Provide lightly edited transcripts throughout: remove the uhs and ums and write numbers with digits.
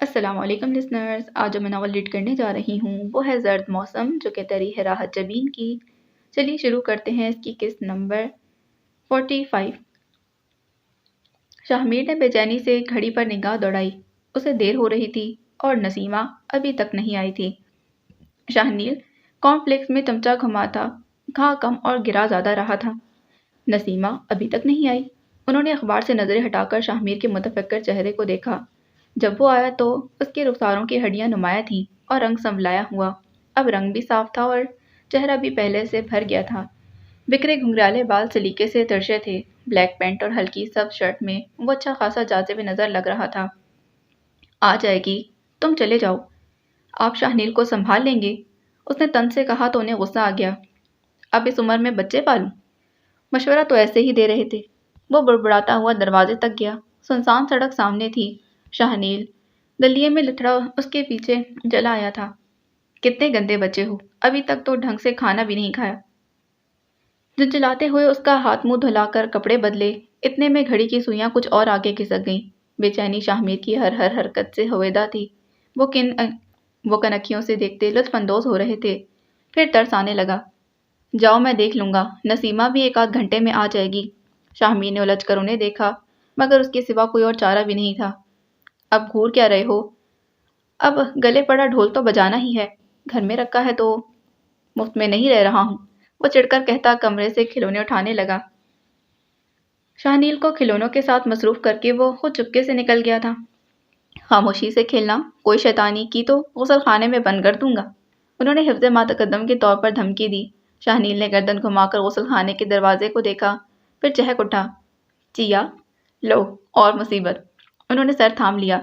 السلام علیکم لسنرز، آج جو میں ناول ریڈ کرنے جا رہی ہوں وہ ہے زرد موسم، جو کہ تری ہے راحت جبین کی۔ چلیے شروع کرتے ہیں اس کی قسط نمبر 45۔ شاہمیر نے بے چینی سے گھڑی پر نگاہ دوڑائی۔ اسے دیر ہو رہی تھی اور نسیمہ ابھی تک نہیں آئی تھی۔ شاہنیل کارن فلیکس میں چمچہ گھماتا، کھا کم اور گرا زیادہ رہا تھا۔ نسیمہ ابھی تک نہیں آئی۔ انہوں نے اخبار سے نظریں ہٹا کر شاہمیر کے متفکر چہرے کو دیکھا۔ جب وہ آیا تو اس کے رخساروں کی ہڈیاں نمایاں تھیں اور رنگ سنبھلایا ہوا۔ اب رنگ بھی صاف تھا اور چہرہ بھی پہلے سے بھر گیا تھا۔ بکھرے گھنگریالے بال سلیقے سے ترشے تھے۔ بلیک پینٹ اور ہلکی سبز شرٹ میں وہ اچھا خاصا جاذب نظر لگ رہا تھا۔ آ جائے گی، تم چلے جاؤ، آپ شاہنیل کو سنبھال لیں گے، اس نے طنز سے کہا تو انہیں غصہ آ گیا۔ اب اس عمر میں بچے پالوں؟ مشورہ تو ایسے ہی دے رہے تھے۔ وہ بڑبڑاتا ہوا دروازے تک گیا۔ سنسان سڑک سامنے تھی۔ شاہنیل دلیے میں لتھڑا اس کے پیچھے چلا آیا تھا۔ کتنے گندے بچے ہو، ابھی تک تو ڈھنگ سے کھانا بھی نہیں کھایا۔ جھنجھلاتے ہوئے اس کا ہاتھ منہ دھلا کر کپڑے بدلے، اتنے میں گھڑی کی سوئیاں کچھ اور آگے کھسک گئیں۔ بے چینی شاہمیر کی ہر حرکت سے ہویدا تھی۔ وہ کنکھیوں سے دیکھتے لطف اندوز ہو رہے تھے۔ پھر ترس آنے لگا۔ جاؤ، میں دیکھ لوں گا، نسیمہ بھی ایک آدھ گھنٹے میں آ جائے گی۔ شاہمیر نے الجھ کر انہیں دیکھا، مگر اس کے سوا کوئی اور چارہ بھی نہیں تھا۔ اب گھور کیا رہے ہو؟ اب گلے پڑا ڈھول تو بجانا ہی ہے، گھر میں رکھا ہے تو مفت میں نہیں رہ رہا ہوں، وہ چڑھ کر کہتا کمرے سے کھلونے اٹھانے لگا۔ شاہنیل کو کھلونوں کے ساتھ مصروف کر کے وہ خود چپکے سے نکل گیا تھا۔ خاموشی سے کھیلنا، کوئی شیطانی کی تو غسل خانے میں بند کر دوں گا، انہوں نے حفظ متقدم کے طور پر دھمکی دی۔ شاہنیل نے گردن گھما کر غسل خانے کے دروازے کو دیکھا، پھر چہک اٹھا۔ چیا، لو اور مصیبت، انہوں نے سر تھام لیا۔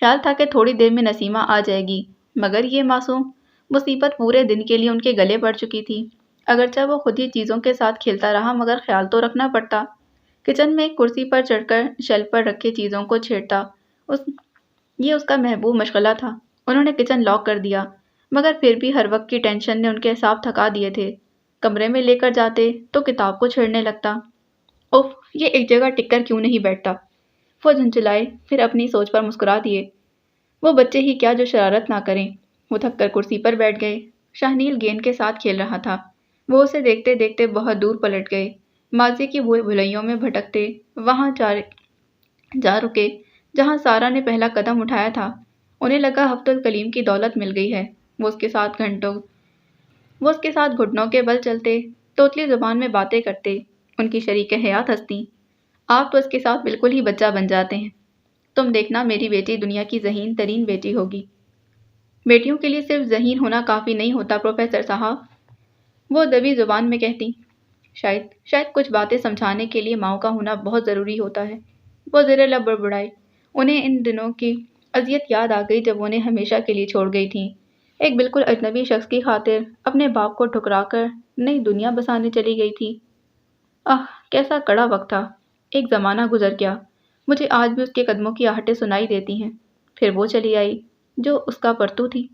خیال تھا کہ تھوڑی دیر میں نسیمہ آ جائے گی، مگر یہ معصوم مصیبت پورے دن کے لیے ان کے گلے پڑ چکی تھی۔ اگرچہ وہ خود ہی چیزوں کے ساتھ کھیلتا رہا، مگر خیال تو رکھنا پڑتا۔ کچن میں ایک کرسی پر چڑھ کر شیلف پر رکھے چیزوں کو چھیڑتا یہ اس کا محبوب مشغلہ تھا۔ انہوں نے کچن لاک کر دیا، مگر پھر بھی ہر وقت کی ٹینشن نے ان کے اعصاب تھکا دیے تھے۔ کمرے میں لے کر جاتے تو کتاب کو چھیڑنے لگتا۔ اوف، یہ ایک جگہ ٹک کر کیوں نہیں بیٹھتا؟ وہ جھنجھلائے، پھر اپنی سوچ پر مسکرا دیے۔ وہ بچے ہی کیا جو شرارت نہ کریں۔ وہ تھک کر کرسی پر بیٹھ گئے۔ شاہنیل گیند کے ساتھ کھیل رہا تھا۔ وہ اسے دیکھتے دیکھتے بہت دور پلٹ گئے۔ ماضی کی بھول بھلائیوں میں بھٹکتے وہاں جا رکے جہاں سارا نے پہلا قدم اٹھایا تھا۔ انہیں لگا ہفت الکلیم کی دولت مل گئی ہے۔ وہ اس کے ساتھ گھٹنوں کے بل چلتے، توتلی زبان میں باتیں کرتے، ان کی شریک حیات ہستیں۔ آپ تو اس کے ساتھ بالکل ہی بچہ بن جاتے ہیں۔ تم دیکھنا، میری بیٹی دنیا کی ذہین ترین بیٹی ہوگی۔ بیٹیوں کے لیے صرف ذہین ہونا کافی نہیں ہوتا پروفیسر صاحب، وہ دبی زبان میں کہتی۔ شاید کچھ باتیں سمجھانے کے لیے ماؤں کا ہونا بہت ضروری ہوتا ہے۔ وہ زیر لب بڑبڑائے۔ انہیں ان دنوں کی اذیت یاد آ گئی جب انہیں ہمیشہ کے لیے چھوڑ گئی تھیں۔ ایک بالکل اجنبی شخص کی خاطر اپنے باپ کو ٹھکرا کر نئی دنیا بسانے چلی گئی تھی۔ کیسا کڑا وقت تھا۔ ایک زمانہ گزر گیا، مجھے آج بھی اس کے قدموں کی آہٹیں سنائی دیتی ہیں۔ پھر وہ چلی آئی جو اس کا پرتو تھی،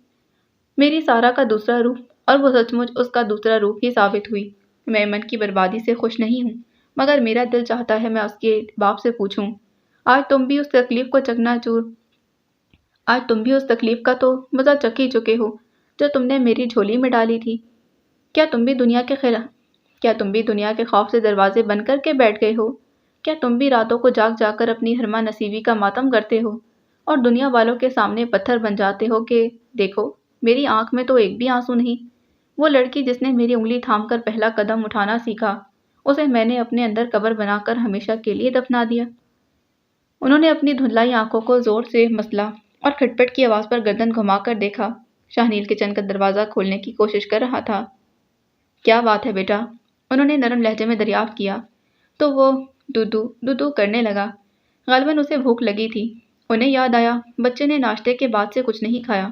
میری سارا کا دوسرا روح، اور وہ سچ مچ اس کا دوسرا روح ہی ثابت ہوئی۔ میں ایمن کی بربادی سے خوش نہیں ہوں، مگر میرا دل چاہتا ہے میں اس کے باپ سے پوچھوں، آج تم بھی اس تکلیف کا تو مزہ چکھ ہی چکے ہو جو تم نے میری جھولی میں ڈالی تھی۔ کیا تم بھی دنیا کے خوف سے دروازے بند کر کے بیٹھ گئے ہو؟ کیا تم بھی راتوں کو جاگ جا کر اپنی حرمہ نصیبی کا ماتم کرتے ہو اور دنیا والوں کے سامنے پتھر بن جاتے ہو کہ دیکھو، میری آنکھ میں تو ایک بھی آنسو نہیں؟ وہ لڑکی جس نے میری انگلی تھام کر پہلا قدم اٹھانا سیکھا، اسے میں نے اپنے اندر قبر بنا کر ہمیشہ کے لیے دفنا دیا۔ انہوں نے اپنی دھندلائی آنکھوں کو زور سے مسلا اور کھٹپٹ کی آواز پر گردن گھما کر دیکھا۔ شاہنیل کچن کا دروازہ کھولنے کی کوشش کر رہا تھا۔ کیا بات ہے بیٹا؟ انہوں نے نرم لہجے میں دریافت کیا تو وہ دودو کرنے لگا۔ غالباً اسے بھوک لگی تھی۔ انہیں یاد آیا بچے نے ناشتے کے بعد سے کچھ نہیں کھایا۔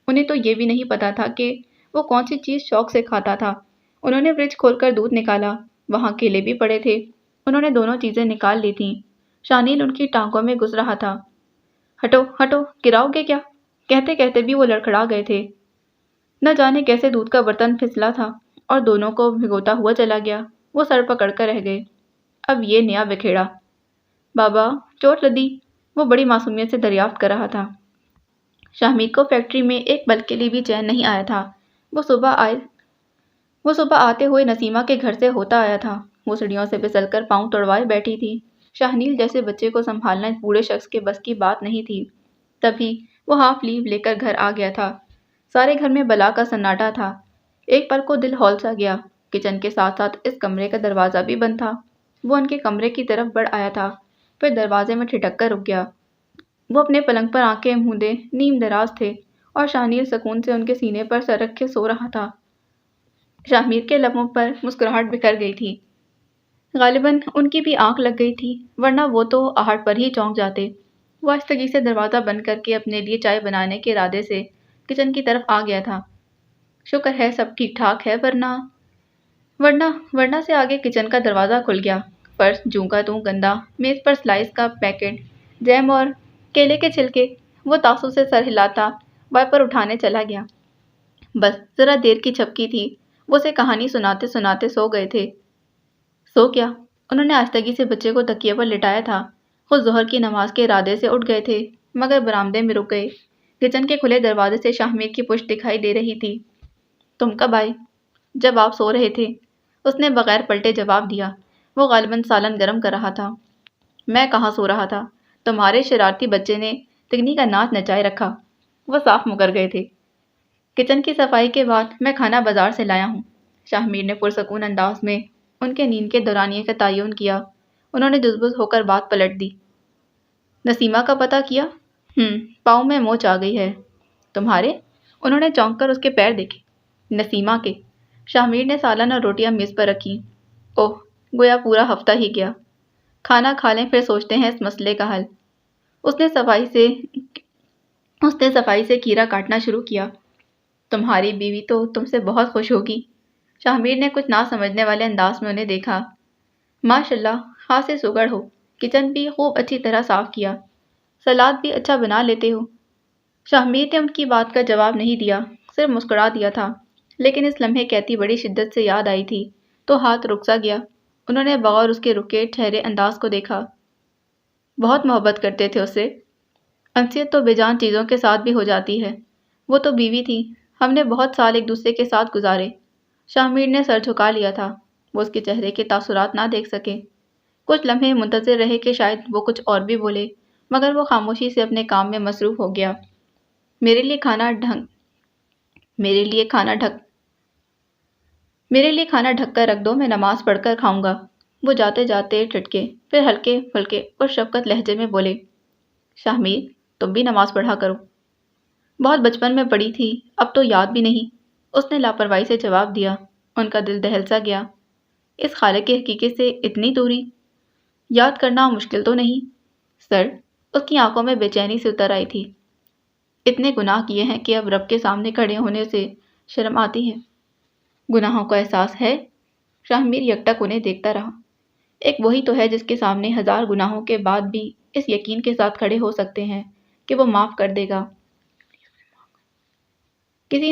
انہیں تو یہ بھی نہیں پتا تھا کہ وہ کون سی چیز شوق سے کھاتا تھا۔ انہوں نے فریج کھول کر دودھ نکالا، وہاں کیلے بھی پڑے تھے۔ انہوں نے دونوں چیزیں نکال لی تھیں۔ شاہنیل ان کی ٹانگوں میں گھس رہا تھا۔ ہٹو ہٹو، گراؤ گے کیا؟ کہتے کہتے بھی وہ لڑکھڑا گئے تھے۔ نہ جانے کیسے دودھ کا برتن پھسلا تھا اور دونوں کو بھگوتا ہوا چلا گیا۔ وہ سر پکڑ کر رہ گئے۔ اب یہ نیا بکھیڑا۔ بابا، چوٹ لدی؟ وہ بڑی معصومیت سے دریافت کر رہا تھا۔ شاہمیر کو فیکٹری میں ایک پل کے لیے بھی چین نہیں آیا تھا۔ وہ صبح آتے ہوئے نسیمہ کے گھر سے ہوتا آیا تھا۔ وہ سیڑھیوں سے پھسل کر پاؤں توڑوائے بیٹھی تھی۔ شاہنیل جیسے بچے کو سنبھالنا اس بوڑھے شخص کے بس کی بات نہیں تھی۔ تبھی وہ ہاف لیو لے کر گھر آ گیا تھا۔ سارے گھر میں بلا کا سناٹا تھا۔ ایک پل کو دل ہول سا گیا۔ کچن کے ساتھ ساتھ اس کمرے کا دروازہ بھی بند تھا۔ وہ ان کے کمرے کی طرف بڑھ آیا تھا، پھر دروازے میں ٹھٹک کر رک گیا۔ وہ اپنے پلنگ پر آنکھیں موندے نیم دراز تھے اور شاہنیر سکون سے ان کے سینے پر سر رکھ کے سو رہا تھا۔ شاہمیر کے لبوں پر مسکراہٹ بکھر گئی تھی۔ غالباً ان کی بھی آنکھ لگ گئی تھی، ورنہ وہ تو آہٹ پر ہی چونک جاتے۔ وہ آہستگی سے دروازہ بند کر کے اپنے لیے چائے بنانے کے ارادے سے کچن کی طرف آ گیا تھا۔ شکر ہے سب ٹھیک ٹھاک ہے، ورنہ سے آگے کچن کا دروازہ کھل گیا۔ فرش جوں کا توں گندا، میز پر سلائس کا پیکٹ، جیم اور کیلے کے چھلکے۔ وہ تاسو سے سر ہلاتا وائپر اٹھانے چلا گیا۔ بس ذرا دیر کی چھپکی تھی، وہ اسے کہانی سناتے سناتے سو گئے تھے۔ سو کیا؟ انہوں نے آہستگی سے بچے کو تکیے پر لٹایا تھا۔ خود ظہر کی نماز کے ارادے سے اٹھ گئے تھے، مگر برآمدے میں رک گئے۔ کچن کے کھلے دروازے سے شاہمیر کی پشت دکھائی دے رہی تھی۔ تم کب آئے؟ جب آپ سو رہے تھے، اس نے بغیر پلٹے جواب دیا۔ وہ غالباً سالن گرم کر رہا تھا۔ میں کہاں سو رہا تھا، تمہارے شرارتی بچے نے تگنی کا ناچ نچائے رکھا۔ وہ صاف مکر گئے تھے۔ کچن کی صفائی کے بعد میں کھانا بازار سے لایا ہوں۔ شاہمیر نے پرسکون انداز میں ان کے نیند کے دورانیے کا تعین کیا۔ انہوں نے جزبز ہو کر بات پلٹ دی۔ نسیمہ کا پتہ کیا؟ پاؤں میں موچ آ گئی ہے۔ تمہارے؟ انہوں نے چونک کر اس کے پیر دیکھے۔ نسیمہ کے۔ شاہمیر نے سالن اور روٹیاں میز پر رکھیں۔ اوہ، گویا پورا ہفتہ ہی گیا۔ کھانا کھا لیں پھر سوچتے ہیں اس مسئلے کا حل۔ اس نے صفائی سے کھیرا کاٹنا شروع کیا۔ تمہاری بیوی تو تم سے بہت خوش ہوگی۔ شاہمیر نے کچھ نہ سمجھنے والے انداز میں انہیں دیکھا۔ ماشاءاللہ، خاصے سگڑ ہو۔ کچن بھی خوب اچھی طرح صاف کیا۔ سلاد بھی اچھا بنا لیتے ہو۔ شاہمیر نے ان کی بات کا جواب نہیں دیا، صرف مسکرا دیا تھا۔ لیکن اس لمحے کہتی بڑی شدت سے یاد آئی تھی تو ہاتھ رک سا گیا۔ انہوں نے بغور اس کے رکے ٹھہرے انداز کو دیکھا۔ بہت محبت کرتے تھے اس سے۔ انسیت تو بے جان چیزوں کے ساتھ بھی ہو جاتی ہے۔ وہ تو بیوی تھی، ہم نے بہت سال ایک دوسرے کے ساتھ گزارے۔ شاہمیر نے سر جھکا لیا تھا۔ وہ اس کے چہرے کے تاثرات نہ دیکھ سکے۔ کچھ لمحے منتظر رہے کہ شاید وہ کچھ اور بھی بولے، مگر وہ خاموشی سے اپنے کام میں مصروف ہو گیا۔ میرے لیے کھانا ڈھک کر رکھ دو، میں نماز پڑھ کر کھاؤں گا۔ وہ جاتے جاتے ٹھٹکے، پھر ہلکے پھلکے اور شفقت لہجے میں بولے، شاہمیر تم بھی نماز پڑھا کرو۔ بہت بچپن میں پڑھی تھی، اب تو یاد بھی نہیں، اس نے لاپرواہی سے جواب دیا۔ ان کا دل دہل سا گیا۔ اس خالق کے حقیقت سے اتنی دوری؟ یاد کرنا مشکل تو نہیں؟ سر، اس کی آنکھوں میں بے چینی سے اتر آئی تھی۔ اتنے گناہ کیے ہیں کہ اب رب کے سامنے کھڑے ہونے سے شرم آتی ہے۔ گناہوں کا احساس ہے؟ شاہمیر یکٹک انہیں دیکھتا رہا۔ ایک وہی تو ہے جس کے سامنے ہزار گناہوں کے بعد بھی اس یقین کے ساتھ کھڑے ہو سکتے ہیں کہ وہ معاف کر دے گا۔ کسی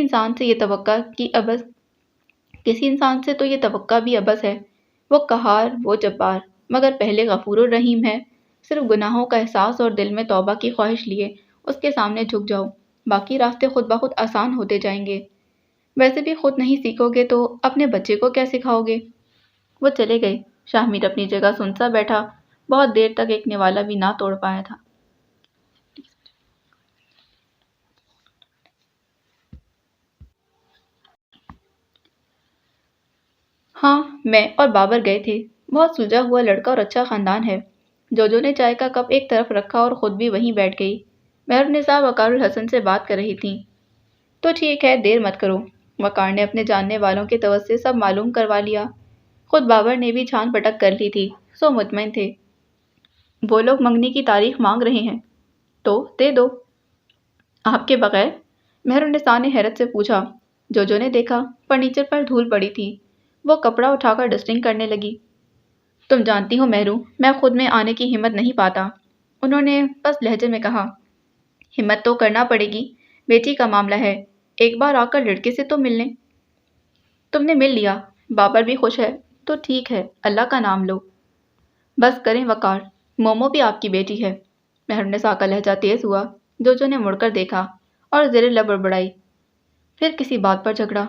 انسان سے تو یہ توقع بھی عبث ہے۔ وہ قہار، وہ جبار، مگر پہلے غفور الرحیم ہے۔ صرف گناہوں کا احساس اور دل میں توبہ کی خواہش لیے اس کے سامنے جھک جاؤ، باقی راستے خود بخود آسان ہوتے جائیں گے۔ ویسے بھی خود نہیں سیکھو گے تو اپنے بچے کو کیا سکھاؤ گے؟ وہ چلے گئے۔ شاہمیر اپنی جگہ سن سا بیٹھا، بہت دیر تک ایک نوالا بھی نہ توڑ پایا تھا۔ ہاں، میں اور بابر گئے تھے۔ بہت سلجھا ہوا لڑکا اور اچھا خاندان ہے۔ جوجو نے چائے کا کپ ایک طرف رکھا اور خود بھی وہیں بیٹھ گئی۔ مہرالنساء وقار الحسن سے بات کر رہی تھیں۔ تو ٹھیک ہے، دیر مت کرو۔ وقار نے اپنے جاننے والوں کے توسط سب معلوم کروا لیا۔ خود بابر نے بھی چھان پٹک کر لی تھی، سو مطمئن تھے۔ وہ لوگ منگنی کی تاریخ مانگ رہے ہیں تو دے دو۔ آپ کے بغیر؟ مہرالنساء نے حیرت سے پوچھا۔ جوجو نے دیکھا، فرنیچر پر دھول پڑی تھی۔ وہ کپڑا اٹھا کر ڈسٹنگ کرنے لگی۔ تم جانتی ہو مہرو، میں خود میں آنے کی ہمت نہیں پاتا، انہوں نے پست لہجے میں کہا۔ ہمت تو کرنا پڑے گی، بیٹی کا معاملہ ہے، ایک بار آ کر لڑکے سے تو مل لیں۔ تم نے مل لیا، بابر بھی خوش ہے، تو ٹھیک ہے، اللہ کا نام لو۔ بس کریں وقار، مومو بھی آپ کی بیٹی ہے۔ مہرالنساء کا لہجہ تیز ہوا۔ جوجو نے مڑ کر دیکھا۔ اور زیر لب بڑبڑائی، پھر کسی بات پر جھگڑا۔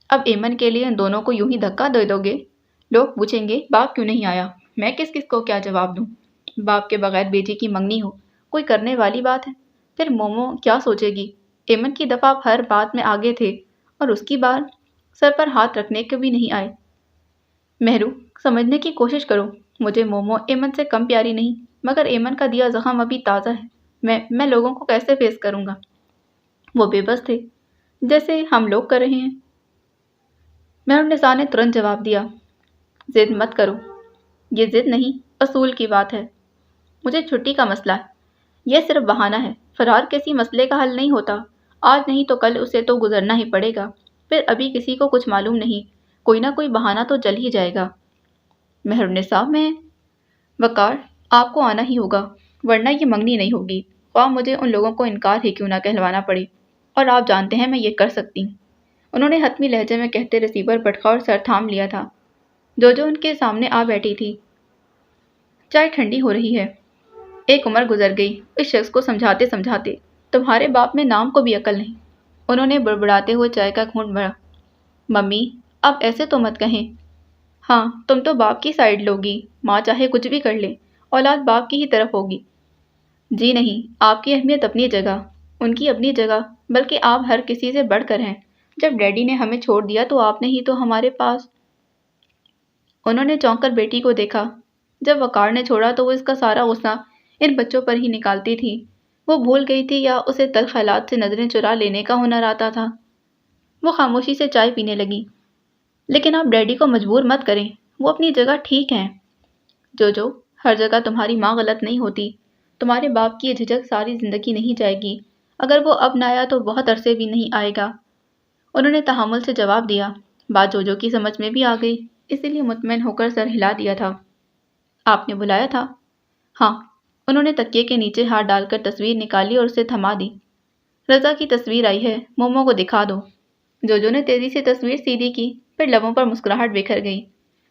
اب ایمن کے لیے ان دونوں کو یوں ہی دھکا دے دو گے؟ لوگ پوچھیں گے باپ کیوں نہیں آیا، میں کس کس کو کیا جواب دوں؟ باپ کے بغیر بیٹی کی منگنی ہو کوئی کرنے والی بات ہے؟ پھر مومو کیا سوچے گی؟ ایمن کی دفعہ آپ ہر بات میں آگے تھے اور اس کی بار سر پر ہاتھ رکھنے کے بھی نہیں آئے۔ مہرو، سمجھنے کی کوشش کرو، مجھے مومو ایمن سے کم پیاری نہیں، مگر ایمن کا دیا زخم ابھی تازہ ہے۔ میں لوگوں کو کیسے فیس کروں گا؟ وہ بے بس تھے، جیسے ہم لوگ کر رہے ہیں۔ مہرالنساء نے ترنت جواب دیا، ضد مت کرو، یہ ضد نہیں، اصول کی بات ہے۔ مجھے چھٹی کا مسئلہ ہے، یہ صرف بہانہ ہے۔ فرار کسی مسئلے کا حل نہیں ہوتا، آج نہیں تو کل اسے تو گزرنا ہی پڑے گا۔ پھر ابھی کسی کو کچھ معلوم نہیں، کوئی نہ کوئی بہانہ تو چل ہی جائے گا۔ مہرالنساء، میں وقار، آپ کو آنا ہی ہوگا، ورنہ یہ منگنی نہیں ہوگی، خواہ مجھے ان لوگوں کو انکار ہی کیوں نہ کہلوانا پڑے، اور آپ جانتے ہیں میں یہ کر سکتی ہوں۔ انہوں نے حتمی لہجے میں کہتے ریسیور پٹکا اور سر تھام لیا تھا۔ جو ان کے سامنے آ بیٹھی تھی، چائے ٹھنڈی ہو رہی ہے۔ ایک عمر گزر گئی اس شخص کو سمجھاتے سمجھاتے، تمہارے باپ میں نام کو بھی عقل نہیں۔ انہوں نے بڑبڑاتے ہوئے چائے کا گھونٹ بھرا۔ ممی، اب ایسے تو مت کہیں۔ ہاں، تم تو باپ کی سائیڈ لوگی، ماں چاہے کچھ بھی کر لے، اولاد باپ کی ہی طرف ہوگی۔ جی نہیں، آپ کی اہمیت اپنی جگہ، ان کی اپنی جگہ، بلکہ آپ ہر کسی سے بڑھ کر ہیں۔ جب ڈیڈی نے ہمیں چھوڑ دیا تو آپ نے ہی تو ہمارے پاس۔ انہوں نے چونک کر بیٹی کو دیکھا۔ جب وقار نے چھوڑا تو وہ اس کا سارا غصہ ان بچوں پر ہی نکالتی تھی۔ وہ بھول گئی تھی یا اسے تلخ خیالات سے نظریں چرا لینے کا ہنر آتا تھا۔ وہ خاموشی سے چائے پینے لگی۔ لیکن آپ ڈیڈی کو مجبور مت کریں، وہ اپنی جگہ ٹھیک ہیں۔ جو ہر جگہ تمہاری ماں غلط نہیں ہوتی، تمہارے باپ کی یہ جھجک ساری زندگی نہیں جائے گی، اگر وہ اب نہ آیا تو بہت عرصے بھی نہیں آئے گا۔ انہوں نے تحمل سے جواب دیا۔ بات جو کی سمجھ میں بھی آ گئی، اسی لیے مطمئن ہو کر سر ہلا دیا تھا۔ آپ نے بلایا تھا؟ ہاں۔ انہوں نے تکیے کے نیچے ہاتھ ڈال کر تصویر نکالی اور اسے تھما دی۔ رضا کی تصویر آئی ہے، مومو کو دکھا دو۔ جو نے تیزی سے تصویر سیدھی کی، پھر لبوں پر مسکراہٹ بکھر گئی۔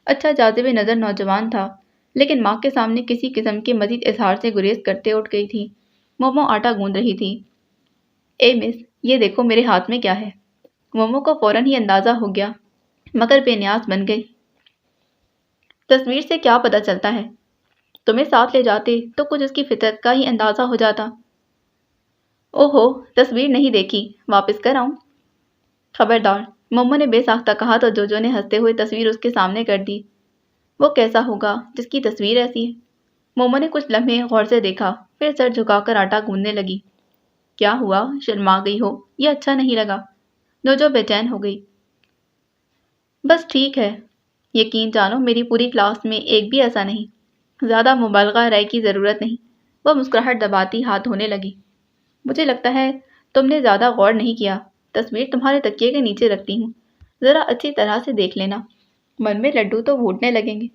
اچھا جاذب نظر نوجوان تھا، لیکن ماں کے سامنے کسی قسم کے مزید اظہار سے گریز کرتے اٹھ گئی تھی۔ مومو آٹا گوندھ رہی تھی۔ اے مس، یہ دیکھو میرے ہاتھ میں کیا ہے۔ مومو کو فوراً ہی اندازہ ہو گیا، مگر بے نیاز بن گئی۔ تصویر سے کیا پتہ چلتا ہے؟ تمہیں ساتھ لے جاتے تو کچھ اس کی فطرت کا ہی اندازہ ہو جاتا۔ اوہو، تصویر نہیں دیکھی، واپس کر آؤں؟ خبردار، مومو نے بے ساختہ کہا تو جو نے ہنستے ہوئے تصویر اس کے سامنے کر دی۔ وہ کیسا ہوگا جس کی تصویر ایسی ہے؟ مومو نے کچھ لمحے غور سے دیکھا، پھر سر جھکا کر آٹا گوندنے لگی۔ کیا ہوا، شرما گئی ہو؟ یہ اچھا نہیں لگا۔ جو بے چین ہو گئی۔ بس ٹھیک ہے، یقین جانو میری پوری کلاس میں ایک بھی ایسا نہیں۔ زیادہ مبالغہ رائے کی ضرورت نہیں۔ وہ مسکراہٹ دباتی ہاتھ دھونے لگی۔ مجھے لگتا ہے تم نے زیادہ غور نہیں کیا، تصویر تمہارے تکیے کے نیچے رکھتی ہوں، ذرا اچھی طرح سے دیکھ لینا، من میں لڈو تو پھوٹنے لگیں گے۔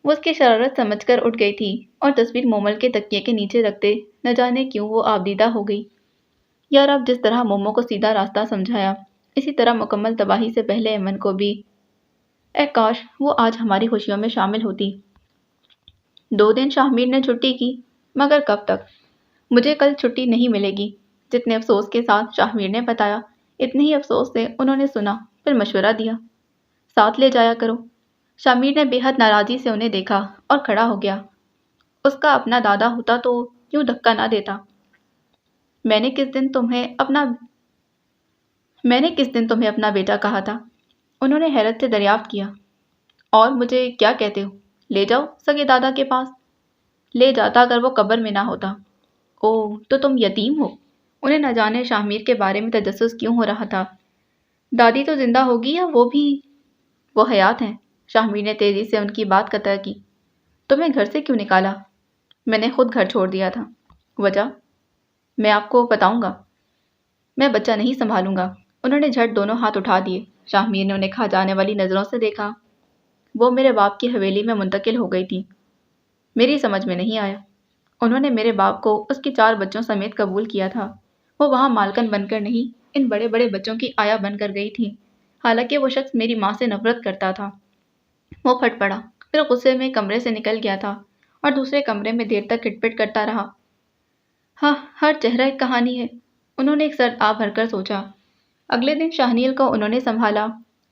وہ اس کی شرارت سمجھ کر اٹھ گئی تھی اور تصویر مومل کے تکیے کے نیچے رکھتے نہ جانے کیوں وہ آبدیدہ ہو گئی۔ یار اب جس طرح مومو کو سیدھا راستہ سمجھایا، اسی طرح مکمل تباہی سے پہلے ایمن کو بھی۔ اے کاش وہ آج ہماری خوشیوں میں شامل ہوتی۔ 2 دن شاہمیر نے چھٹی کی، مگر کب تک؟ مجھے کل چھٹی نہیں ملے گی، جتنے افسوس کے ساتھ شاہمیر نے بتایا، اتنے ہی افسوس سے انہوں نے سنا، پھر مشورہ دیا، ساتھ لے جایا کرو۔ شاہمیر نے بے حد ناراضی سے انہیں دیکھا اور کھڑا ہو گیا۔ اس کا اپنا دادا ہوتا تو یوں دھکا نہ دیتا۔ میں نے کس دن تمہیں اپنا بیٹا کہا تھا؟ انہوں نے حیرت سے دریافت کیا۔ اور مجھے کیا کہتے ہو؟ لے جاؤ سگے دادا کے پاس۔ لے جاتا اگر وہ قبر میں نہ ہوتا۔ اوہ، تو تم یتیم ہو؟ انہیں نہ جانے شاہمیر کے بارے میں تجسس کیوں ہو رہا تھا۔ دادی تو زندہ ہوگی یا وہ حیات ہیں؟ شاہمیر نے تیزی سے ان کی بات قطع کی۔ تمہیں گھر سے کیوں نکالا؟ میں نے خود گھر چھوڑ دیا تھا۔ وجہ؟ میں آپ کو بتاؤں گا۔ میں بچہ نہیں سنبھالوں گا۔ انہوں نے جھٹ دونوں ہاتھ اٹھا دیے۔ شاہمیر نے انہیں کھا جانے والی نظروں سے دیکھا۔ وہ میرے باپ کی حویلی میں منتقل ہو گئی تھی۔ میری سمجھ میں نہیں آیا۔ انہوں نے میرے باپ کو اس کی 4 بچوں سمیت قبول کیا تھا۔ وہ وہاں مالکن بن کر نہیں، ان بڑے بڑے بچوں کی آیا بن کر گئی تھی، حالانکہ وہ شخص میری ماں سے نفرت کرتا تھا۔ وہ پھٹ پڑا، پھر غصے میں کمرے سے نکل گیا تھا اور دوسرے کمرے میں دیر تک کھٹ پٹ کرتا رہا۔ ہاں، ہر چہرہ ایک کہانی ہے۔ انہوں نے ایک سر آ بھر کر سوچا۔ اگلے دن شاہنیل کو انہوں نے سنبھالا۔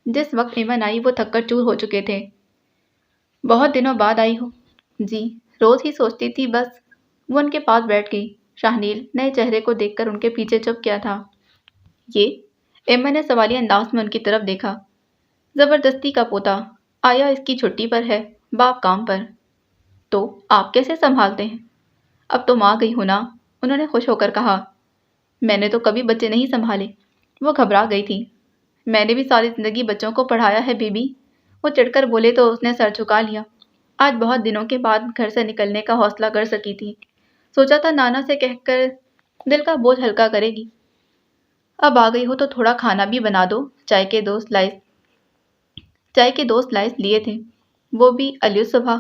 جس وقت ایمن آئی وہ تھک کر چور ہو چکے تھے۔ بہت دنوں بعد آئی ہو؟ جی، روز ہی سوچتی تھی بس۔ وہ ان کے پاس بیٹھ گئی۔ شاہنیل نئے چہرے کو دیکھ کر ان کے پیچھے چپ کیا تھا۔ یہ؟ ایمن نے سوالیہ انداز میں ان کی طرف دیکھا۔ زبردستی کا پوتا، آیا اس کی چھٹی پر ہے، باپ کام پر۔ تو آپ کیسے سنبھالتے ہیں؟ اب تم آ گئی ہو نا، انہوں نے خوش ہو کر کہا۔ میں نے تو کبھی بچے نہیں سنبھالے۔ وہ گھبرا گئی تھی۔ میں نے بھی ساری زندگی بچوں کو پڑھایا ہے بی بی۔ وہ چڑھ کر بولے تو اس نے سر جھکا لیا۔ آج بہت دنوں کے بعد گھر سے نکلنے کا حوصلہ کر سکی تھی۔ سوچا تھا نانا سے کہہ کر دل کا بوجھ ہلکا کرے گی۔ اب آ گئی ہو تو تھوڑا کھانا بھی بنا دو۔ چائے کے 2 سلائس لیے تھے، وہ بھی علیہ صبح۔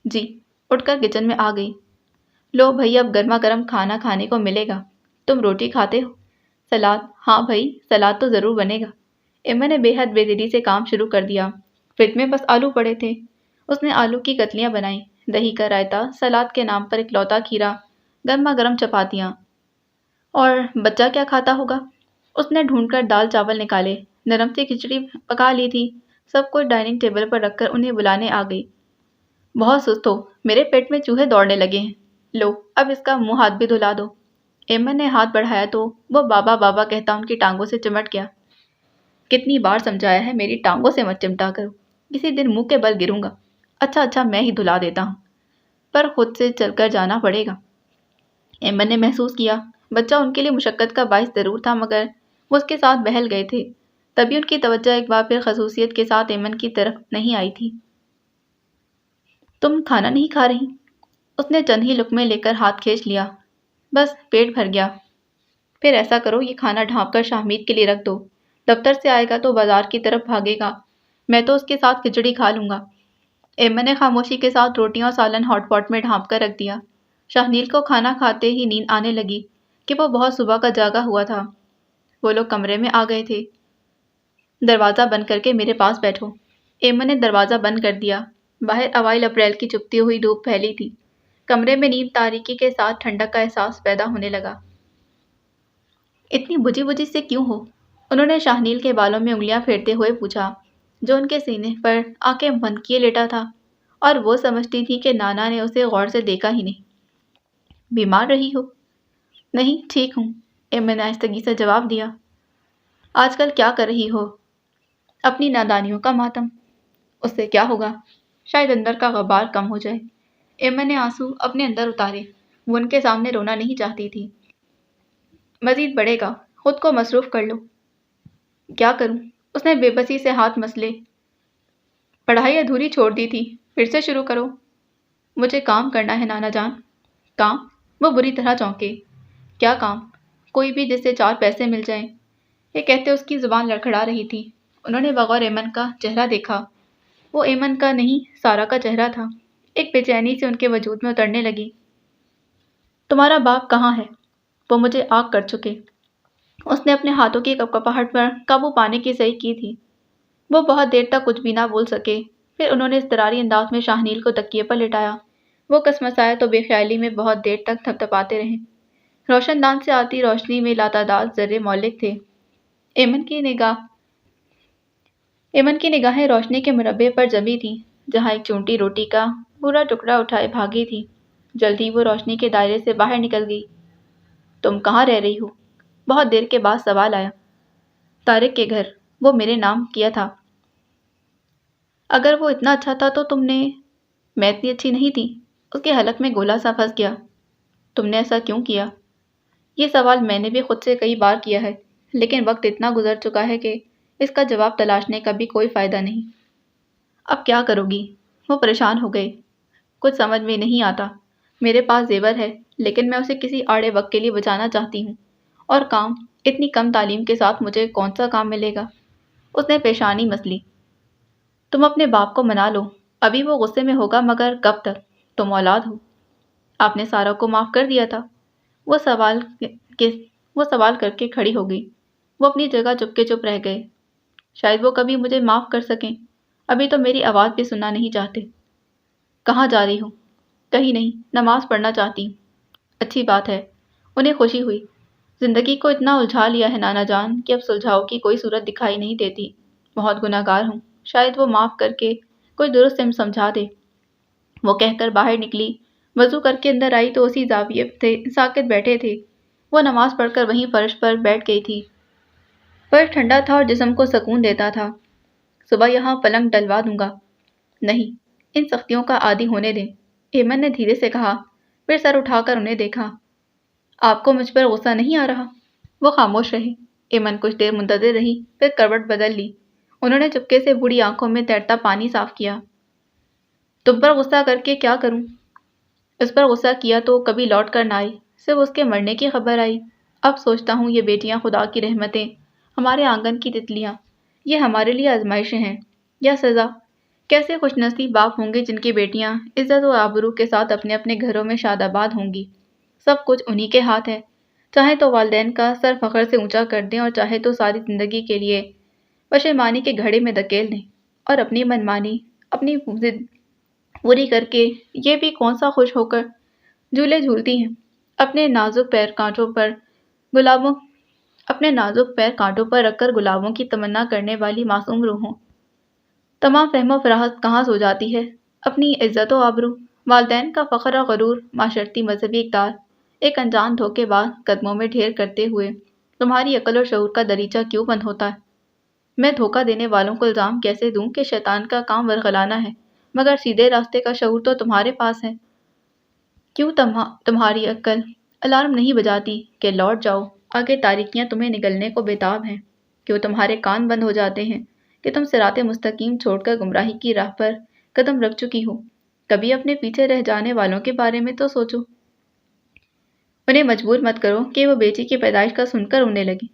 جی، اٹھ کر کچن میں آ گئی۔ لو بھائی، اب گرما گرم کھانا کھانے کو ملے گا۔ تم روٹی کھاتے ہو؟ سلاد؟ ہاں بھائی، سلاد تو ضرور بنے گا۔ ایمن نے بے حد بے دلی سے کام شروع کر دیا۔ فریج میں بس آلو پڑے تھے۔ اس نے آلو کی کتلیاں بنائیں، دہی کا رائتا، سلاد کے نام پر ایک لوتا کھیرا، گرما گرم چپاتیاں۔ اور بچہ کیا کھاتا ہوگا؟ اس نے ڈھونڈ کر دال چاول نکالے، نرم سی کھچڑی پکا لی تھی۔ سب کچھ ڈائننگ ٹیبل پر رکھ کر انہیں بلانے آ گئی۔ بہت سست ہو، میرے پیٹ میں چوہے دوڑنے لگے ہیں۔ لو، اب اس کا منہ ہاتھ بھی دھلا دو۔ ایمن نے ہاتھ بڑھایا تو وہ بابا بابا کہتا ان کی ٹانگوں سے چمٹ گیا۔ کتنی بار سمجھایا ہے میری ٹانگوں سے مت چمٹا کرو، کسی دن منہ کے بل گروں گا۔ اچھا میں ہی دھلا دیتا ہوں، پر خود سے چل کر جانا پڑے گا۔ ایمن نے محسوس کیا بچہ ان کے لیے مشقت کا باعث ضرور تھا، مگر وہ اس کے ساتھ بہل گئے تھے۔ تبھی ان کی توجہ ایک بار پھر خصوصیت کے ساتھ ایمن کی طرف نہیں آئی تھی۔ تم کھانا نہیں کھا رہی؟ اس نے چند ہی لقمے لے کر ہاتھ کھینچ لیا۔ بس پیٹ بھر گیا۔ پھر ایسا کرو، یہ کھانا ڈھانپ کر شاہمید کے لیے رکھ دو۔ دفتر سے آئے گا تو بازار کی طرف بھاگے گا، میں تو اس کے ساتھ کھچڑی کھا لوں گا۔ ایمن نے خاموشی کے ساتھ روٹیاں اور سالن ہاٹ پاٹ میں ڈھانپ کر رکھ دیا۔ شاہنیل کو کھانا کھاتے ہی نیند آنے لگی کہ وہ بہت صبح کا جاگا ہوا تھا۔ وہ لوگ کمرے میں آ گئے تھے۔ دروازہ بند کر کے میرے پاس بیٹھو۔ ایمن نے دروازہ بند کر دیا۔ باہر اوائل اپریل کی چپتی ہوئی دھوپ پھیلی تھی۔ کمرے میں نیم تاریکی کے ساتھ ٹھنڈک کا احساس پیدا ہونے لگا۔ اتنی بجھی بجھی سے کیوں ہو؟ انہوں نے شاہنیل کے بالوں میں انگلیاں پھیرتے ہوئے پوچھا، جو ان کے سینے پر آنکھیں بند کیے لیٹا تھا، اور وہ سمجھتی تھی کہ نانا نے اسے غور سے دیکھا ہی نہیں۔ بیمار رہی ہو؟ نہیں، ٹھیک ہوں، ایمن نے آہستگی سے جواب دیا۔ آج کل کیا کر رہی ہو؟ اپنی نادانیوں کا ماتم۔ اس سے کیا ہوگا؟ شاید اندر کا غبار کم ہو جائے۔ ایمن نے آنسو اپنے اندر اتارے۔ وہ ان کے سامنے رونا نہیں چاہتی تھی۔ مزید بڑھے گا، خود کو مصروف کر لو۔ کیا کروں؟ اس نے بے بسی سے ہاتھ مسلے۔ پڑھائی ادھوری چھوڑ دی تھی، پھر سے شروع کرو۔ مجھے کام کرنا ہے نانا جان۔ کام؟ وہ بری طرح چونکے۔ کیا کام؟ کوئی بھی جس سے 4 پیسے مل جائیں۔ یہ کہتے اس کی زبان لڑکھڑا رہی تھی۔ انہوں نے بغور ایمن کا چہرہ دیکھا۔ وہ ایمن کا نہیں، سارا کا چہرہ تھا۔ ایک بے چینی سے ان کے وجود میں اترنے لگی۔ تمہارا باپ کہاں ہے؟ وہ مجھے آگ کر چکے۔ اس نے اپنے ہاتھوں کی کپکپاہٹ پر قابو پانے کی صحیح کی تھی۔ وہ بہت دیر تک کچھ بھی نہ بول سکے۔ پھر انہوں نے اضطراری انداز میں شاہنیل کو تکیے پر لٹایا۔ وہ کسمسائے تو بے خیالی میں بہت دیر تک تھپتھپاتے رہے۔ روشن دان سے آتی روشنی میں لاتعداد ذرے مولک تھے۔ ایمن کی نگاہیں روشنی کے مربع پر جمی تھیں، جہاں ایک چونٹی روٹی کا پورا ٹکڑا اٹھائے بھاگی تھی۔ جلدی وہ روشنی کے دائرے سے باہر نکل گئی۔ تم کہاں رہ رہی ہو؟ بہت دیر کے بعد سوال آیا۔ طارق کے گھر، وہ میرے نام کیا تھا۔ اگر وہ اتنا اچھا تھا تو تم نے… میں اتنی اچھی نہیں تھی۔ اس کے حلق میں گولا سا پھنس گیا۔ تم نے ایسا کیوں کیا؟ یہ سوال میں نے بھی خود سے کئی بار کیا ہے، لیکن وقت اتنا گزر چکا ہے کہ اس کا جواب تلاشنے کا بھی کوئی فائدہ نہیں۔ اب کیا کرو گی؟ وہ پریشان ہو گئے۔ کچھ سمجھ میں نہیں آتا۔ میرے پاس زیور ہے، لیکن میں اسے کسی آڑے وقت کے لیے بچانا چاہتی ہوں۔ اور کام، اتنی کم تعلیم کے ساتھ مجھے کون سا کام ملے گا؟ اس نے پیشانی مسلی۔ تم اپنے باپ کو منا لو، ابھی وہ غصے میں ہوگا، مگر کب تک؟ تم اولاد ہو۔ آپ نے سارا کو معاف کر دیا تھا؟ وہ سوال کر کے کھڑی ہو گئی۔ وہ اپنی جگہ چپ کے چپ رہ گئے۔ شاید وہ کبھی مجھے معاف کر سکیں، ابھی تو میری آواز بھی سننا نہیں چاہتے۔ کہاں جا رہی ہو؟ کہیں نہیں، نماز پڑھنا چاہتی ہوں۔ اچھی بات ہے، انہیں خوشی ہوئی۔ زندگی کو اتنا الجھا لیا ہے نانا جان کہ اب سلجھاؤ کی کوئی صورت دکھائی نہیں دیتی۔ بہت گناہگار ہوں، شاید وہ معاف کر کے کوئی درست سمجھا دے۔ وہ کہہ کر باہر نکلی۔ وضو کر کے اندر آئی تو اسی زاویے تھے ساکت بیٹھے تھے۔ وہ نماز پڑھ کر وہیں فرش پر بیٹھ گئی تھی۔ فرش ٹھنڈا تھا اور جسم کو سکون دیتا تھا۔ صبح یہاں پلنگ ڈلوا دوں گا۔ نہیں، ان سختیوں کا عادی ہونے دیں، ایمن نے دھیرے سے کہا، پھر سر اٹھا کر انہیں دیکھا۔ آپ کو مجھ پر غصہ نہیں آ رہا؟ وہ خاموش رہے۔ ایمن کچھ دیر منتظر رہی، پھر کروٹ بدل لی۔ انہوں نے چپکے سے بوڑھی آنکھوں میں تیرتا پانی صاف کیا۔ تم پر غصہ کر کے کیا کروں؟ اس پر غصہ کیا تو کبھی لوٹ کر نہ آئی، صرف اس کے مرنے کی خبر آئی۔ اب سوچتا ہوں یہ بیٹیاں خدا کی رحمتیں، ہمارے آنگن کی تتلیاں، یہ ہمارے لیے آزمائشیں ہیں یا سزا۔ کیسے خوش نصیب باپ ہوں گے جن کی بیٹیاں عزت و آبرو کے ساتھ اپنے اپنے گھروں میں شاد آباد ہوں گی۔ سب کچھ انہی کے ہاتھ ہے، چاہے تو والدین کا سر فخر سے اونچا کر دیں اور چاہے تو ساری زندگی کے لیے پشیمانی کے گھڑے میں دھکیل دیں، اور اپنی منمانی، اپنی ضد پوری کر کے یہ بھی کون سا خوش ہو کر جھولے جھولتی ہیں، اپنے نازک پیر کانٹوں پر رکھ کر گلابوں کی تمنا کرنے والی معصوم روحوں۔ تمام فہم و فراست کہاں سو جاتی ہے؟ اپنی عزت و آبرو، والدین کا فخر و غرور، معاشرتی مذہبی اقدار، ایک انجان دھوکے باز قدموں میں ڈھیر کرتے ہوئے تمہاری عقل اور شعور کا دریچہ کیوں بند ہوتا ہے؟ میں دھوکہ دینے والوں کو الزام کیسے دوں کہ شیطان کا کام ورغلانا ہے، مگر سیدھے راستے کا شعور تو تمہارے پاس ہے؟ کیوں تمہاری عقل الارم نہیں بجاتی کہ لوٹ جاؤ، آگے تاریکیاں تمہیں نگلنے کو بےتاب ہیں؟ کیوں تمہارے کان بند ہو جاتے ہیں کہ تم صراط مستقیم چھوڑ کر گمراہی کی راہ پر قدم رکھ چکی ہو؟ کبھی اپنے پیچھے رہ جانے والوں کے بارے میں تو سوچو۔ انہیں مجبور مت کرو کہ وہ بیٹی کی پیدائش کا سن کر رونے لگے۔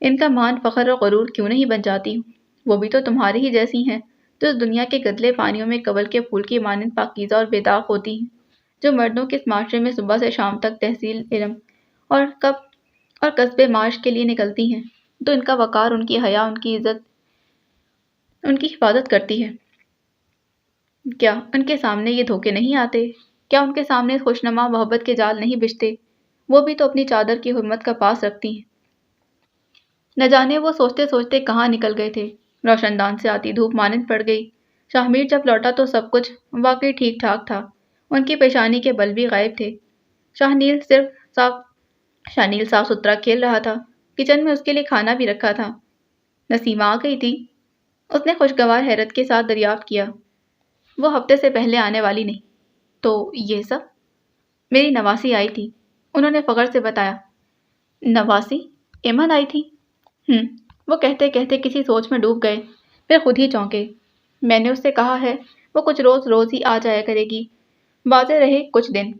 ان کا مان فخر و غرور کیوں نہیں بن جاتی ہو؟ وہ بھی تو تمہاری ہی جیسی ہیں، جو اس دنیا کے گدلے پانیوں میں کنول کے پھول کی مانند پاکیزہ اور بے داغ ہوتی ہیں، جو مردوں کے اس معاشرے میں صبح سے شام تک تحصیل علم اور کسب معاش کے لیے نکلتی ہیں، تو ان کا وقار، ان کی حیا، ان کی عزت، ان کی حفاظت کرتی ہے۔ کیا ان کے سامنے یہ دھوکے نہیں آتے؟ کیا ان کے سامنے خوشنما محبت کے جال نہیں بچھتے؟ وہ بھی تو اپنی چادر کی حرمت کا پاس رکھتی ہیں۔ نہ جانے وہ سوچتے سوچتے کہاں نکل گئے تھے۔ روشن دان سے آتی دھوپ مانند پڑ گئی۔ شاہمیر جب لوٹا تو سب کچھ واقعی ٹھیک ٹھاک تھا۔ ان کی پیشانی کے بل بھی غائب تھے۔ شاہنیل صاف ستھرا کھیل رہا تھا۔ کچن میں اس کے لیے کھانا بھی رکھا تھا۔ نسیمہ آ گئی تھی؟ اس نے خوشگوار حیرت کے ساتھ دریافت کیا۔ وہ ہفتے سے پہلے آنے والی نہیں۔ تو یہ سب؟ میری نواسی آئی تھی، انہوں نے فخر سے بتایا۔ نواسی؟ ایمن آئی تھی؟ وہ کہتے کہتے کسی سوچ میں ڈوب گئے، پھر خود ہی چونکے۔ میں نے اس سے کہا ہے وہ کچھ روز ہی آ جایا کرے گی، واضح رہے کچھ دن۔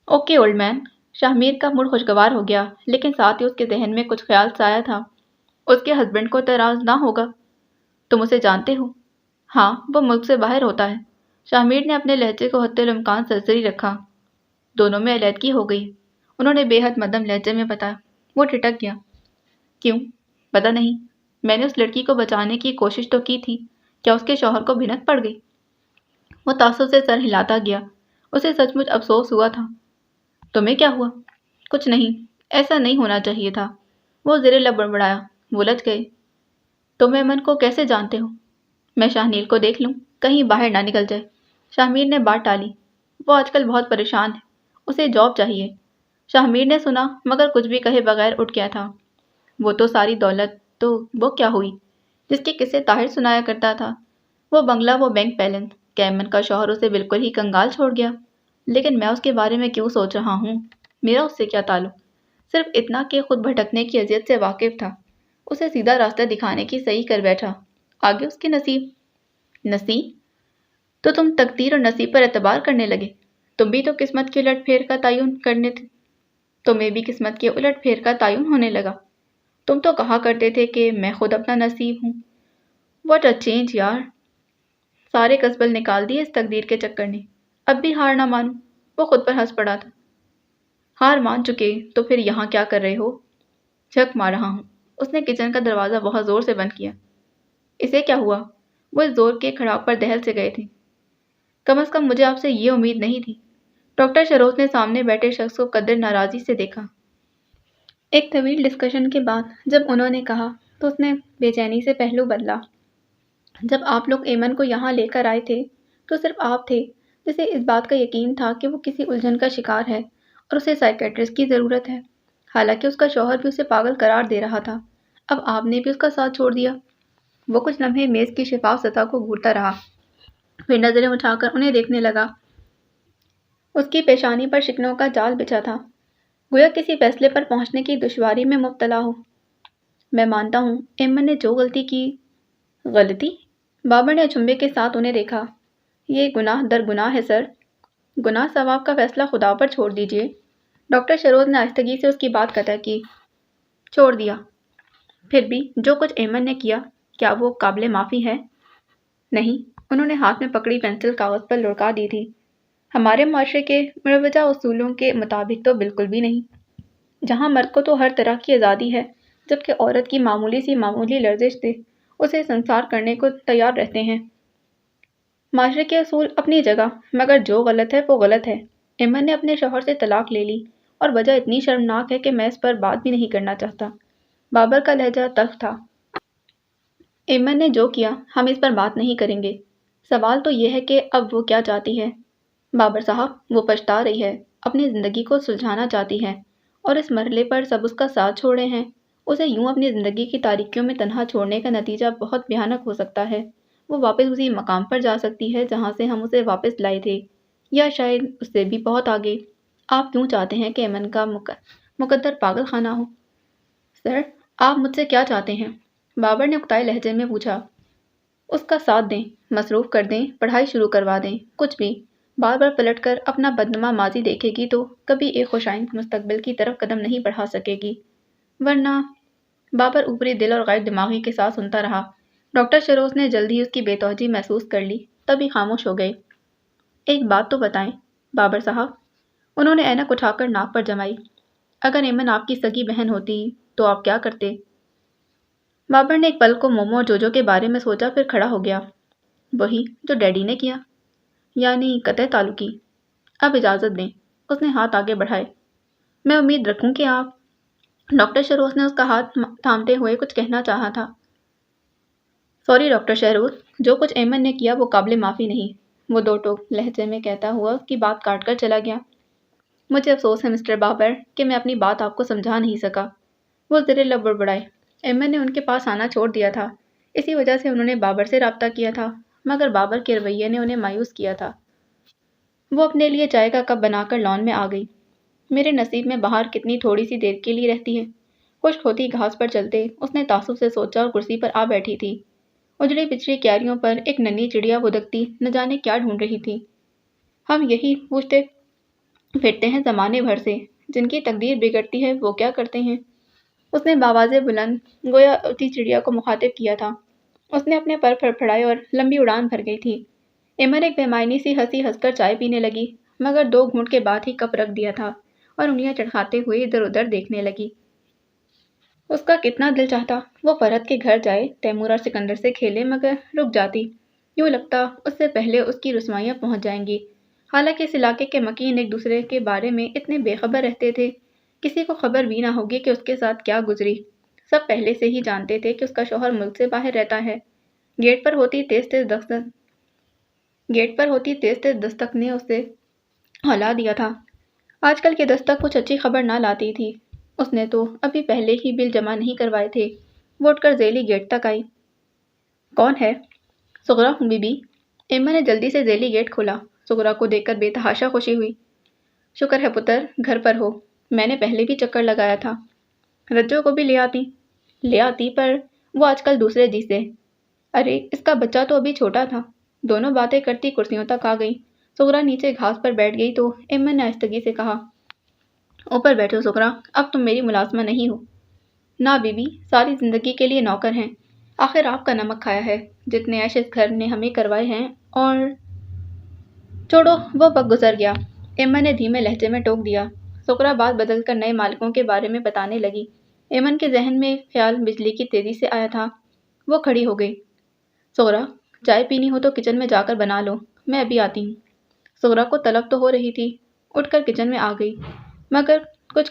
Okay old man. شاہمیر کا موڈ خوشگوار ہو گیا، لیکن ساتھ ہی اس کے ذہن میں کچھ خیال سایہ تھا۔ اس کے ہسبینڈ کو اعتراض نہ ہوگا؟ تم اسے جانتے ہو؟ ہاں، وہ ملک سے باہر ہوتا ہے۔ شاہمیر نے اپنے لہجے کو حتی الامکان سرسری رکھا۔ دونوں میں علیحدگی ہو گئی، انہوں نے بے حد مدھم لہجے میں بتایا۔ وہ ٹھٹک گیا۔ کیوں؟ پتہ نہیں، میں نے اس لڑکی کو بچانے کی کوشش تو کی تھی، کیا اس کے شوہر کو بھنک پڑ گئی؟ وہ تعصب سے سر ہلاتا گیا۔ اسے سچ مچ افسوس ہوا تھا۔ تمہیں کیا ہوا؟ کچھ نہیں، ایسا نہیں ہونا چاہیے تھا۔ وہ زیر لب بڑبڑایا۔ وہ الجھ گئے۔ تم ایمن کو کیسے جانتے ہو؟ میں شاہنیل کو دیکھ لوں، کہیں باہر نہ نکل جائے۔ شاہمیر نے بات ٹالی۔ وہ آج کل بہت پریشان ہے، اسے جاب چاہیے۔ شاہمیر نے سنا مگر کچھ بھی کہے بغیر اٹھ گیا تھا۔ وہ تو ساری دولت، تو وہ کیا ہوئی جس کے قصے طاہر سنایا کرتا تھا؟ وہ بنگلہ، وہ بینک بیلنس، کیا ایمن کا شوہر اسے بالکل ہی کنگال چھوڑ گیا؟ لیکن میں اس کے بارے میں کیوں سوچ رہا ہوں؟ میرا اس سے کیا تعلق؟ صرف اتنا کہ خود بھٹکنے کی اذیت سے واقف تھا، اسے سیدھا راستہ دکھانے کی صحیح کر بیٹھا، آگے اس کے نصیب۔ نصیب؟ تو تم تقدیر اور نصیب پر اعتبار کرنے لگے؟ تم بھی تو قسمت کے الٹ پھیر کا تعین کرنے تھے۔ تمہیں بھی قسمت کے الٹ پھیر کا تعین ہونے لگا؟ تم تو کہا کرتے تھے کہ میں خود اپنا نصیب ہوں۔ واٹ اے چینج یار! سارے قصبل نکال دیے اس تقدیر کے چکر نے۔ اب بھی ہار نہ مانوں؟ وہ خود پر ہنس پڑا تھا۔ ہار مان چکے تو پھر یہاں کیا کر رہے ہو؟ جھک مار رہا ہوں۔ اس نے کچن کا دروازہ بہت زور سے بند کیا۔ اسے کیا ہوا؟ وہ اس زور کے کھڑاک پر دہل سے گئے تھے۔ کم از کم مجھے آپ سے یہ امید نہیں تھی۔ ڈاکٹر شروت نے سامنے بیٹھے شخص کو قدر ناراضی سے دیکھا۔ ایک طویل ڈسکشن کے بعد جب انہوں نے کہا تو اس نے بے چینی سے پہلو بدلا۔ جب آپ لوگ ایمن کو یہاں لے کر آئے تھے تو صرف آپ تھے جسے اس بات کا یقین تھا کہ وہ کسی الجھن کا شکار ہے اور اسے سائیکیٹرسٹ کی ضرورت ہے، حالانکہ اس کا شوہر بھی اسے پاگل قرار دے رہا تھا۔ اب آپ نے بھی اس کا ساتھ چھوڑ دیا۔ وہ کچھ لمحے میز کی شفاف سطح کو گھورتا رہا، پھر نظریں اٹھا کر انہیں دیکھنے لگا۔ اس کی پیشانی پر شکنوں کا جال بچھا تھا، گویا کسی فیصلے پر پہنچنے کی دشواری میں مبتلا ہو۔ میں مانتا ہوں ایمن نے جو غلطی کی۔ غلطی؟ بابر نے اچنبے کے ساتھ انہیں دیکھا۔ یہ گناہ در گناہ ہے سر۔ گناہ ثواب کا فیصلہ خدا پر چھوڑ دیجیے۔ ڈاکٹر شروز نے آہستگی سے اس کی بات قطع کی۔ چھوڑ دیا؟ پھر بھی جو کچھ ایمن نے کیا، کیا وہ قابل معافی ہے؟ نہیں، انہوں نے ہاتھ میں پکڑی پینسل کاغذ پر لڑکا دی تھی۔ ہمارے معاشرے کے مروجہ اصولوں کے مطابق تو بالکل بھی نہیں، جہاں مرد کو تو ہر طرح کی آزادی ہے، جبکہ عورت کی معمولی لرزش سے اسے سنسار کرنے کو تیار رہتے ہیں۔ معاشرے کے اصول اپنی جگہ، مگر جو غلط ہے وہ غلط ہے۔ ایمن نے اپنے شوہر سے طلاق لے لی اور وجہ اتنی شرمناک ہے کہ میں اس پر بات بھی نہیں کرنا چاہتا۔ بابر کا لہجہ تلخ تھا۔ ایمن نے جو کیا ہم اس پر بات نہیں کریں گے۔ سوال تو یہ ہے کہ اب وہ کیا چاہتی ہے؟ بابر صاحب، وہ پچھتا رہی ہے، اپنی زندگی کو سلجھانا چاہتی ہے، اور اس مرحلے پر سب اس کا ساتھ چھوڑے ہیں۔ اسے یوں اپنی زندگی کی تاریکیوں میں تنہا چھوڑنے کا نتیجہ بہت بھیانک ہو سکتا ہے۔ وہ واپس اسی مقام پر جا سکتی ہے جہاں سے ہم اسے واپس لائے تھے، یا شاید اس سے بھی بہت آگے۔ آپ کیوں چاہتے ہیں کہ ایمن کا مقدر پاگل خانہ ہو؟ سر، آپ مجھ سے کیا چاہتے ہیں؟ بابر نے اکتائے لہجے میں پوچھا۔ اس کا ساتھ دیں، مصروف کر دیں، پڑھائی شروع کروا دیں، کچھ بھی۔ بار بار پلٹ کر اپنا بدنما ماضی دیکھے گی تو کبھی ایک خوشائند مستقبل کی طرف قدم نہیں بڑھا سکے گی، ورنہ… بابر اوپری دل اور غیر دماغی کے ساتھ سنتا رہا۔ ڈاکٹر شروز نے جلد ہی اس کی بے توجہی محسوس کر لی، تبھی خاموش ہو گئے۔ ایک بات تو بتائیں بابر صاحب، انہوں نے اینک اٹھا کر ناک پر جمائی، اگر ایمن آپ کی سگی بہن ہوتی تو آپ کیا کرتے؟ بابر نے ایک پل کو مومو اور جوجو کے بارے میں سوچا، پھر کھڑا ہو گیا۔ وہی جو ڈیڈی نے کیا، یعنی قطع تعلقی۔ اب اجازت دیں، اس نے ہاتھ آگے بڑھائے۔ میں امید رکھوں کہ آپ… ڈاکٹر شہروز نے اس کا ہاتھ تھامتے ہوئے کچھ کہنا چاہا تھا۔ سوری ڈاکٹر شہروز، جو کچھ ایمن نے کیا وہ قابل معافی نہیں، وہ دو ٹوک لہجے میں کہتا ہوا اس کی بات کاٹ کر چلا گیا۔ مجھے افسوس ہے مسٹر بابر کہ میں اپنی بات آپ کو سمجھا نہیں سکا۔ وہ زیر لب بڑبڑائے۔ ایمن نے ان کے پاس آنا چھوڑ دیا تھا، اسی وجہ سے انہوں نے بابر سے رابطہ کیا تھا، مگر بابر کے رویے نے انہیں مایوس کیا تھا۔ وہ اپنے لیے چائے کا کپ بنا کر لان میں آ گئی۔ میرے نصیب میں بہار کتنی تھوڑی سی دیر کے لیے رہتی ہے۔ خشک ہوتی گھاس پر چلتے اس نے تعصب سے سوچا اور کرسی پر آ بیٹھی تھی۔ اجڑی پچھڑی کیاریوں پر ایک ننھی چڑیا بھدکتی نہ جانے کیا ڈھونڈ رہی تھی۔ ہم یہی پوچھتے پھرتے ہیں زمانے بھر سے، جن کی تقدیر بگڑتی ہے وہ کیا کرتے ہیں؟ اس نے بآواز بلند گویا اڑتی چڑیا کو مخاطب کیا تھا۔ اس نے اپنے پر پھڑپھڑائے اور لمبی اڑان بھر گئی تھی۔ ایمن ایک بےمعنی سی ہنسی ہنس کر چائے پینے لگی، مگر 2 گھونٹ کے بعد ہی کپ رکھ دیا تھا اور انگلیاں چڑھاتے ہوئے ادھر ادھر دیکھنے لگی۔ اس کا کتنا دل چاہتا وہ فرحت کے گھر جائے، تیمور اور سکندر سے کھیلے، مگر رک جاتی۔ یوں لگتا اس سے پہلے اس کی رسوائیاں پہنچ جائیں گی۔ حالانکہ اس علاقے کے مکین ایک دوسرے کے بارے میں اتنے بے خبر رہتے تھے، کسی کو خبر بھی نہ ہوگی کہ اس کے ساتھ کیا گزری۔ سب پہلے سے ہی جانتے تھے کہ اس کا شوہر ملک سے باہر رہتا ہے۔ گیٹ پر ہوتی تیز تیز دستک نے اسے ہلا دیا تھا۔ آج کل کی دستک کچھ اچھی خبر نہ لاتی تھی۔ اس نے تو ابھی پہلے ہی بل جمع نہیں کروائے تھے۔ وہ اٹھ کر ذیلی گیٹ تک آئی۔ کون ہے؟ سغرا ہوں بی بی۔ ایما نے جلدی سے ذیلی گیٹ کھولا۔ سغرا کو دیکھ کر بے تحاشا خوشی ہوئی۔ شکر ہے پتر گھر پر ہو، میں نے پہلے بھی چکر لگایا تھا۔ رجو کو بھی لے آتی پر وہ آج کل دوسرے جی سے۔ ارے اس کا بچہ تو ابھی چھوٹا تھا۔ دونوں باتیں کرتی کرسیوں تک آ گئی۔ سغرا نیچے گھاس پر بیٹھ گئی تو ایمن نے آہستگی سے کہا، اوپر بیٹھو سغرا، اب تم میری ملازمہ نہیں ہو۔ نہ بی بی، ساری زندگی کے لیے نوکر ہیں۔ آخر آپ کا نمک کھایا ہے، جتنے عیش اس گھر نے ہمیں کروائے ہیں، اور… چھوڑو وہ وقت گزر گیا، ایمن نے دھیمے لہجے میں ٹوک دیا۔ سغرا بات بدل کر نئے مالکوں کے بارے میں بتانے لگی۔ ایمن کے ذہن میں خیال بجلی کی تیزی سے آیا تھا۔ وہ کھڑی ہو گئی۔ سغرا، چائے پینی ہو تو کچن میں جا کر بنا لو، میں ابھی آتی ہوں۔ سغرا کو طلب تو ہو رہی تھی، اٹھ کر کچن میں آ گئی، مگر کچھ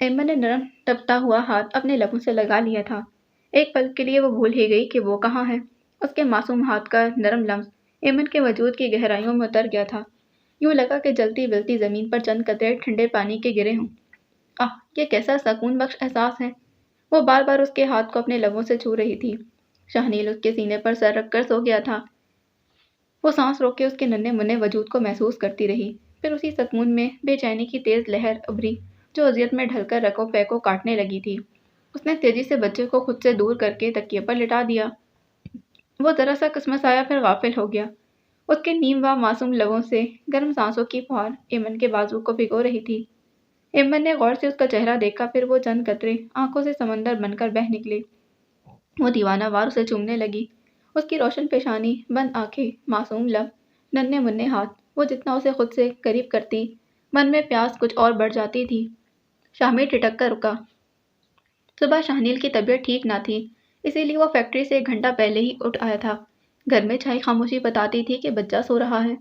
ایمن نے نرم تپتا ہوا ہاتھ اپنے لبوں سے لگا لیا تھا۔ ایک پل کے لیے وہ بھول ہی گئی کہ وہ کہاں ہے۔ اس کے معصوم ہاتھ کا نرم لمس ایمن کے وجود کی گہرائیوں میں اتر گیا تھا۔ یوں لگا کہ جلتی بلتی زمین پر چند قطرے ٹھنڈے پانی کے گرے ہوں۔ یہ کیسا سکون بخش احساس ہے۔ وہ بار بار اس کے ہاتھ کو اپنے لبوں سے چھو رہی تھی۔ شاہنیل اس کے سینے پر سر رکھ کر سو گیا تھا۔ وہ سانس روک کے اس کے ننھے منھے وجود کو محسوس کرتی رہی۔ پھر اسی سکون میں بے چینی کی تیز لہر ابھری جو اذیت میں ڈھل کر رگ و پے کو کاٹنے لگی تھی۔ اس نے تیزی سے بچے کو خود سے دور کر کے تکیے پر لٹا دیا۔ وہ ذرا سا کسمسایا پھر غافل ہو گیا۔ اس کے نیم و معصوم لبوں سے گرم سانسوں کی فوار ایمن کے بازو کو بھگو رہی تھی۔ ایمن نے غور سے اس کا چہرہ دیکھا، پھر وہ چند قطرے آنکھوں سے سمندر بن کر بہہ نکلے۔ وہ دیوانہ وار اسے چومنے لگی۔ اس کی روشن پیشانی، بند آنکھیں، معصوم لب، ننھے منھے ہاتھ، وہ جتنا اسے خود سے قریب کرتی، من میں پیاس کچھ اور بڑھ جاتی تھی۔ شاہمیر ٹھٹک کر رکا۔ صبح شاہنیل کی طبیعت ٹھیک نہ تھی، اسی لیے وہ فیکٹری سے 1 گھنٹہ پہلے ہی اٹھ آیا تھا۔ گھر میں چھائی خاموشی بتاتی تھی کہ بچہ سو رہا ہے۔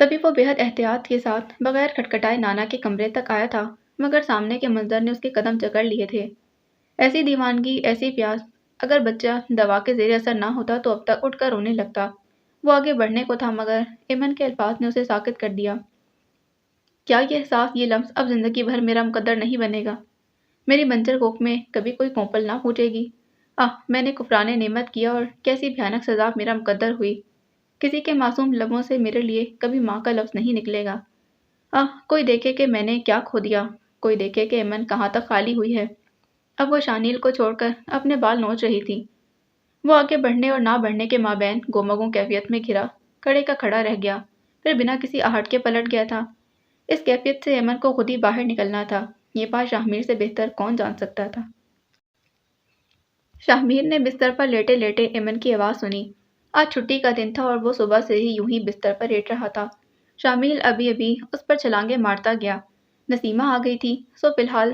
تبھی وہ بے حد احتیاط کے ساتھ بغیر کھٹکھٹائے نانا کے کمرے تک آیا تھا، مگر سامنے کے منظر نے اس کے قدم جکڑ لیے تھے۔ ایسی دیوانگی، ایسی پیاس، اگر بچہ دوا کے زیر اثر نہ ہوتا تو اب تک اٹھ کر رونے لگتا۔ وہ آگے بڑھنے کو تھا مگر ایمن کے الفاظ نے اسے ساکت کر دیا۔ کیا یہ احساس، یہ لمس اب زندگی بھر میرا مقدر نہیں بنے گا؟ میری بنجر کوکھ میں کبھی کوئی کونپل نہ پھوٹے گی؟ میں نے کفران نعمت کیا اور کیسی بھیانک سزا میرا مقدر ہوئی۔ کسی کے معصوم لبوں سے میرے لیے کبھی ماں کا لفظ نہیں نکلے گا۔ کوئی دیکھے کہ میں نے کیا کھو دیا، کوئی دیکھے کہ ایمن کہاں تک خالی ہوئی ہے۔ اب وہ شاہنیل کو چھوڑ کر اپنے بال نوچ رہی تھی۔ وہ آگے بڑھنے اور نہ بڑھنے کے مابین گومگوں کیفیت میں گھرا کھڑے کا کھڑا رہ گیا، پھر بنا کسی آہٹ کے پلٹ گیا تھا۔ اس کیفیت سے ایمن کو خود ہی باہر نکلنا تھا، یہ بات شاہمیر سے بہتر کون جان سکتا تھا۔ شاہمیر نے بستر پر لیٹے لیٹے ایمن کی آواز سنی۔ آج چھٹی کا دن تھا اور وہ صبح سے ہی یوں ہی بستر پر لیٹ رہا تھا۔ شاہمیر ابھی ابھی اس پر چھلانگیں مارتا گیا۔ نسیمہ آ گئی تھی، سو فی الحال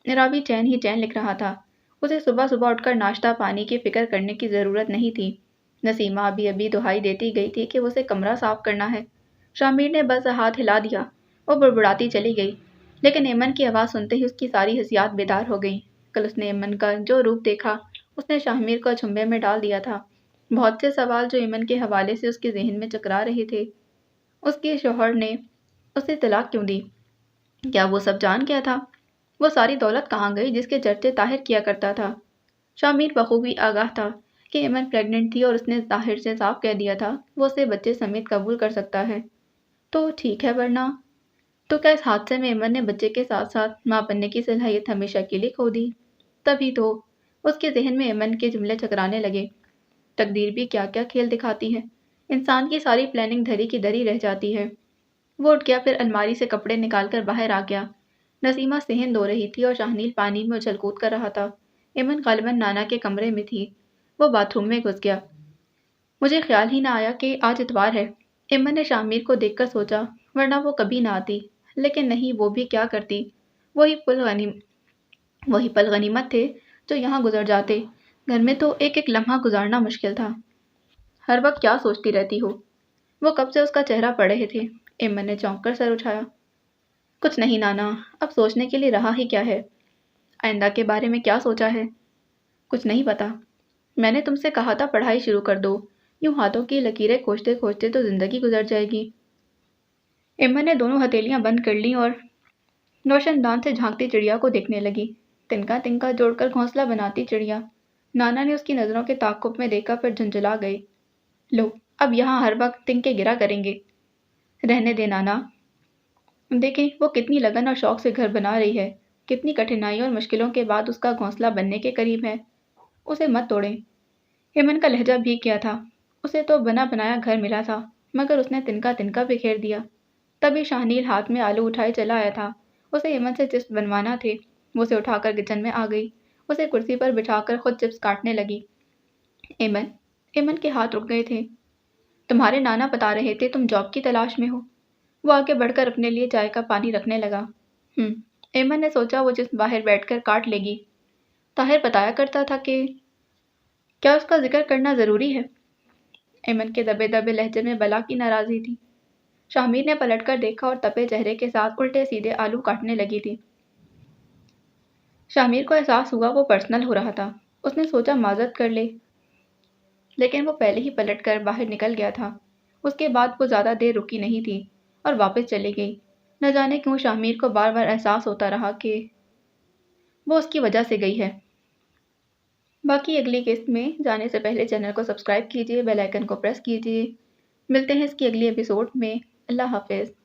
راوی چین ہی چین لکھ رہا تھا۔ اسے صبح صبح اٹھ کر ناشتہ پانی کی فکر کرنے کی ضرورت نہیں تھی۔ نسیمہ ابھی ابھی دہائی دیتی گئی تھی کہ اسے کمرہ صاف کرنا ہے۔ شاہمیر نے بس ہاتھ ہلا دیا، وہ بڑبڑاتی چلی گئی، لیکن ایمن کی آواز سنتے ہی اس کی ساری حسیات بیدار ہو گئیں۔ کل اس نے ایمن کا جو روپ دیکھا، اس نے شاہمیر کو اچنبھے میں ڈال دیا تھا۔ بہت سے سوال جو ایمن کے حوالے سے اس کے ذہن میں چکرا رہے تھے۔ اس کے شوہر نے اسے طلاق کیوں دی؟ کیا وہ سب جان گیا تھا؟ وہ ساری دولت کہاں گئی جس کے چرچے طاہر کیا کرتا تھا؟ شاہمیر بخوبی آگاہ تھا کہ ایمن پریگننٹ تھی اور اس نے طاہر سے صاف کہہ دیا تھا وہ اسے بچے سمیت قبول کر سکتا ہے۔ تو ٹھیک ہے، ورنہ تو کیا اس حادثے میں ایمن نے بچے کے ساتھ ساتھ ماں بننے کی صلاحیت ہمیشہ کے لیے کھو دی؟ تبھی تو اس کے ذہن میں ایمن کے جملے چکرانے لگے۔ تقدیر بھی کیا کیا کھیل دکھاتی ہے، انسان کی ساری پلاننگ دھری کی دھری رہ جاتی ہے۔ وہ اٹھ گیا، پھر الماری سے کپڑے نکال کر باہر آ گیا۔ نسیمہ صحن دھو رہی تھی اور شاہنیل پانی میں اچھل کود کر رہا تھا۔ ایمن غالباً نانا کے کمرے میں تھی۔ وہ باتھ روم میں گھس گیا۔ مجھے خیال ہی نہ آیا کہ آج اتوار ہے، ایمن نے شاہمیر کو دیکھ کر سوچا، ورنہ وہ کبھی نہ آتی۔ لیکن نہیں، وہ بھی کیا کرتی، وہی پل غنیمت تھے جو یہاں گزر جاتے۔ گھر میں تو ایک ایک لمحہ گزارنا مشکل تھا۔ ہر وقت کیا سوچتی رہتی ہو؟ وہ کب سے اس کا چہرہ پڑھ رہے تھے۔ ایمن نے چونک کر سر اٹھایا۔ کچھ نہیں نانا، اب سوچنے کے لیے رہا ہی کیا ہے؟ آئندہ کے بارے میں کیا سوچا ہے؟ کچھ نہیں پتا۔ میں نے تم سے کہا تھا پڑھائی شروع کر دو، یوں ہاتھوں کی لکیریں کھوجتے کھوجتے تو زندگی گزر جائے گی۔ ایمن نے دونوں ہتھیلیاں بند کر لیں اور روشن دان سے جھانکتی چڑیا کو دیکھنے لگی۔ تنکا تنکا جوڑ کر گھونسلہ بناتی چڑیا۔ نانا نے اس کی نظروں کے تعاقب میں دیکھا، پھر جھنجھلا گئے۔ لو، اب یہاں ہر وقت تنکے گرا کریں گے۔ رہنے دے نانا، دیکھیں وہ کتنی لگن اور شوق سے گھر بنا رہی ہے، کتنی کٹھنائیوں اور مشکلوں کے بعد اس کا گھونسلہ بننے کے قریب ہے، اسے مت توڑیں۔ ایمن کا لہجہ بھیگ گیا تھا۔ اسے تو بنا بنایا گھر ملا تھا، مگر اس نے تنکا تنکا بکھیر دیا۔ تبھی شاہنیل ہاتھ میں آلو اٹھائے چلا آیا تھا۔ اسے ایمن سے چپس بنوانا تھے۔ وہ اسے اٹھا کر کچن میں آ گئی، اسے کرسی پر بٹھا کر خود چپس کاٹنے لگی۔ ایمن کے ہاتھ رک گئے تھے۔ تمہارے نانا بتا رہے تھے تم جاب کی تلاش میں ہو۔ وہ آگے بڑھ کر اپنے لیے چائے کا پانی رکھنے لگا۔ ایمن نے سوچا وہ چپس باہر بیٹھ کر کاٹ لے گی۔ طاہر بتایا کرتا تھا کہ کیا اس کا ذکر کرنا ضروری ہے؟ ایمن کے دبے دبے لہجے میں بلا کی ناراضی تھی۔ شاہمیر نے پلٹ کر دیکھا اور تپے چہرے کے ساتھ الٹے سیدھے آلو کاٹنے لگی تھی۔ شامیر کو احساس ہوا وہ پرسنل ہو رہا تھا۔ اس نے سوچا معذرت کر لے، لیکن وہ پہلے ہی پلٹ کر باہر نکل گیا تھا۔ اس کے بعد وہ زیادہ دیر رکی نہیں تھی اور واپس چلی گئی۔ نہ جانے کیوں شامیر کو بار بار احساس ہوتا رہا کہ وہ اس کی وجہ سے گئی ہے۔ باقی اگلی قسط میں جانے سے پہلے چینل کو سبسکرائب کیجیے، بیل آئیکن کو پریس کیجیے۔ ملتے ہیں اس کی اگلی ایپیسوڈ میں۔ اللہ حافظ۔